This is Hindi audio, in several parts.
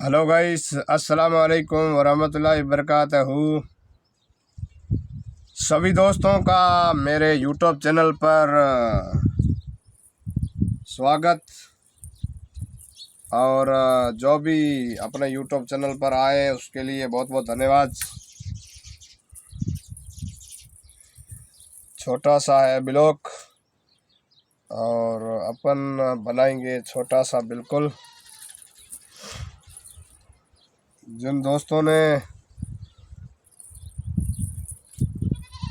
हेलो गाइस, अस्सलाम वालेकुम वरहमतुल्लाहि वबरकातहू। सभी दोस्तों का मेरे यूट्यूब चैनल पर स्वागत। और जो भी अपने यूट्यूब चैनल पर आए उसके लिए बहुत बहुत धन्यवाद। छोटा सा है ब्लॉग और अपन बनाएंगे छोटा सा बिल्कुल। जिन दोस्तों ने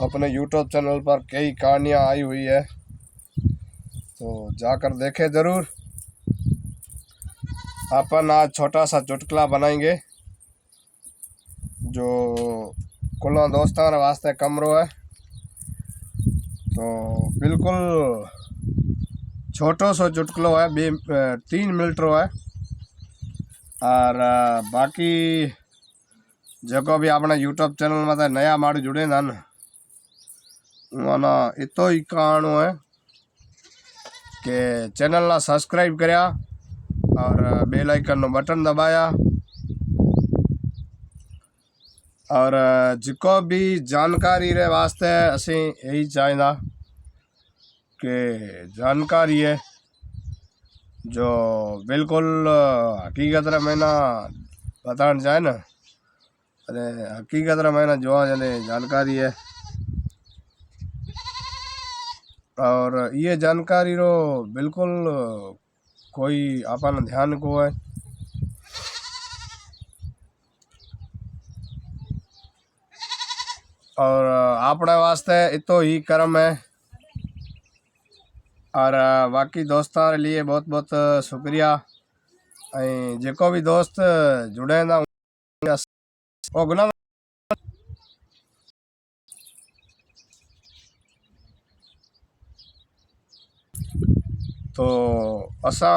अपने यूट्यूब चैनल पर कई कहानियाँ आई हुई है तो जाकर देखें ज़रूर। अपन आज छोटा सा चुटकुला बनाएंगे जो कुल्ला दोस्तान वास्ते कमरो है। तो बिल्कुल छोटो सो चुटकुलो है, 3 मिनट रो है। और बाकी जो भी अपने यूट्यूब चैनल में नया माण्हू जुड़े न उन्होंने इतो ही कहणो है कि चैनल ना सब्सक्राइब करया और बेल आइकन नो बटन दबाया। और जिको भी जानकारी रे वास्ते असी यही चाहना कि जानकारी है जो बिल्कुल हकीकत रे मैंने बताना चाहे न, अरे हकीकत रे मैंने जो जने जानकारी है। और ये जानकारी रो बिल्कुल कोई अपन ध्यान को है। और अपने वास्ते इतो ही कर्म है। और बाकी दोस्तों के लिए बहुत बहुत शुक्रिया। जो भी दोस्त जुड़े ना वो गुलाम। तो असा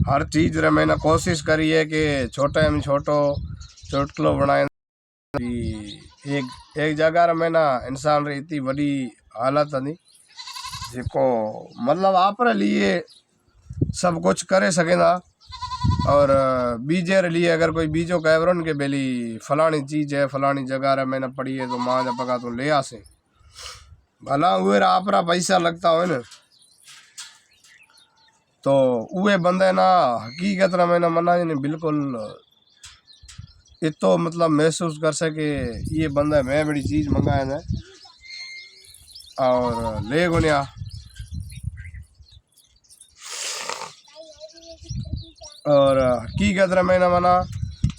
हर चीज़ रे मैंने कोशिश करी है कि छोटे में छोटो चुटकुलो बनाए। एक जगह रे मैंने इंसान री इतनी बड़ी हालत नहीं जिको मतलब आप रे लिए सब कुछ करे सकेंदा। और बीजे रे लिए अगर कोई बीजो कह के बेली फलानी चीज़ है फलानी जगह रे मैंने पड़ी है तो माँ जब पका तो ले आसे भला हुए आप पैसा लगता हो न तो उहे बंदे ना हकीकत रा मैंने मना नहीं बिल्कुल इतो मतलब महसूस कर सके ये बंदा मैं बड़ी चीज़ मंगाए ने और ले गुनिया। और हकीकत रा मैंने मना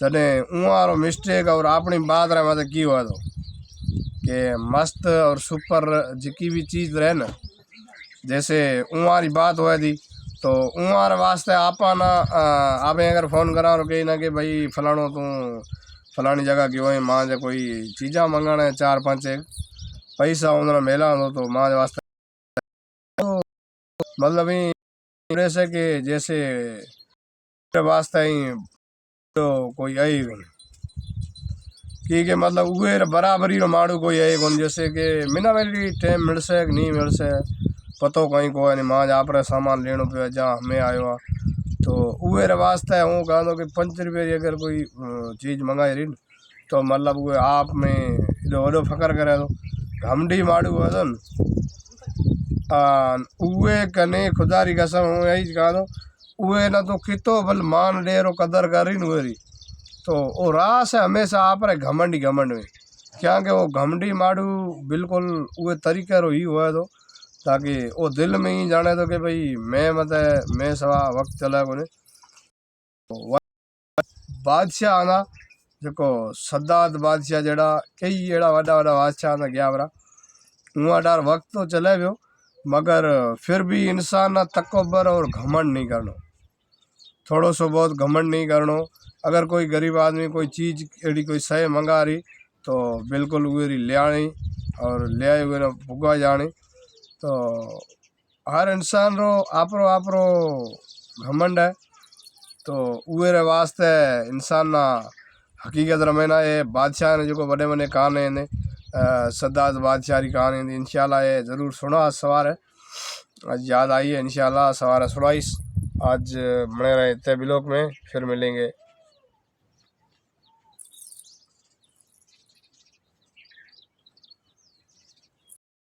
जने उहारो मिस्टेक और अपनी बात रे मतलब की हुआ तो कि मस्त और सुपर जिकी भी चीज़ रहे न जैसे उहारी बात हुआ थी तो उहार वास्ते आपा ना आप अगर फ़ोन करा और कही ना कि भाई फलाणो तू फलानी जगह क्यों है माँ जो कोई चीज़ा मंगाना है 4-5 एक पैसा उन्होंने मेला हो तो माँ वास्ते तो मतलब ऐसे कि जैसे वास्ते ही तो कोई आई कि मतलब उहे बराबरी रो माड़ू कोई है कौन जैसे कि मिना मेरी टाइम मिल से कि नहीं मिल से पतो कहीं को नहीं माँ आप सामान लेनो पे जहाँ हमें आयो तो उहे वास्ते हूँ कह दो कि 5 रुपये की अगर कोई चीज़ मंगाई रही तो मतलब वो आप में वो फकर करे तो घमडी माड़ू है तो उहे कने खुदारी कसम हूँ यही कह दो उहे ना तो कितो भल मान डेरो कदर करी नुरी तो वो रास है हमेशा आप रे घमंड ही घमंड में क्या कि वो घमंडी माड़ू बिल्कुल वो तरीके रो ही हुआ तो ताकि वो दिल में ही जाने तो कि भाई मैं मतलब मैं सवा वक्त चला को तो बादशाह आना जो सद्दात बादशाह जड़ा कई अड़ा वड़ा वड़ा बादशाह आना गया वरा उहाँ डार वक्त तो चले वो मगर फिर भी इंसान ना तकबर और घमंड नहीं करना थोड़ो सो बहुत घमंड नहीं करनो। अगर कोई गरीब आदमी कोई चीज़ एड़ी कोई शय मंगा रही तो बिल्कुल उरी ले आनी और ले आए हुए पुगा जानी। तो हर इंसान रो आपरो आपरो घमंड है तो उरे वास्ते इंसान ना हकीकत रमेना ये बादशाह ने जो बड़े बड़े कहानी ने सद्दात बादशाह की कहानी इंशाल्लाह ये ज़रूर सुनो। आज सवार आज याद आई है इंशाल्लाह सवार सुनाइस। आज बने रहे इतने ब्लॉग में फिर मिलेंगे।